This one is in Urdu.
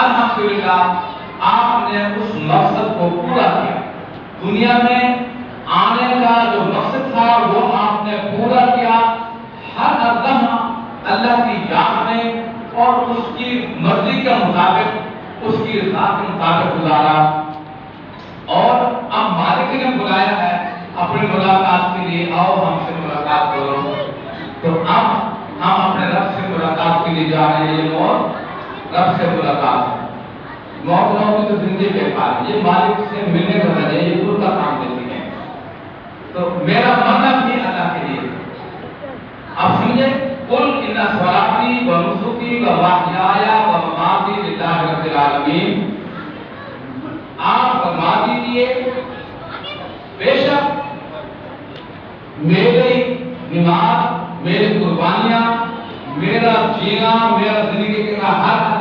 الحمدللہ آپ نے اس مقصد کو پورا کیا، دنیا میں آنے کا جو مقصد تھا وہ آپ نے پورا کیا، ہر لمحہ اللہ کی یاد میں اور اس کی مرضی کے مطابق، اس کی رضا کے مطابق گزارا۔ اور اب مالک نے بلایا ہے اپنی ملاقات کے لیے، آؤ ہم سے ملاقات کرو، تو اب ہم اپنے رب سے ملاقات کے لیے جا رہے ہیں۔ یہ موت رب سے ملاقات ہے، موت نہ ہوگی تو زندگی بیکار ہے، یہ مالک سے ملنے کا ذریعہ، یہ گل کا کام دیتی ہے۔ تو میرا مرنا بھی اللہ کے لیے۔ اب سمجھے، قل ان صلاتی و نسکی و محیای و مماتی للہ رب العالمین، آپ فرما دیجئے بے شک میری نماز، میری قربانیاں، میرا جینا، میرا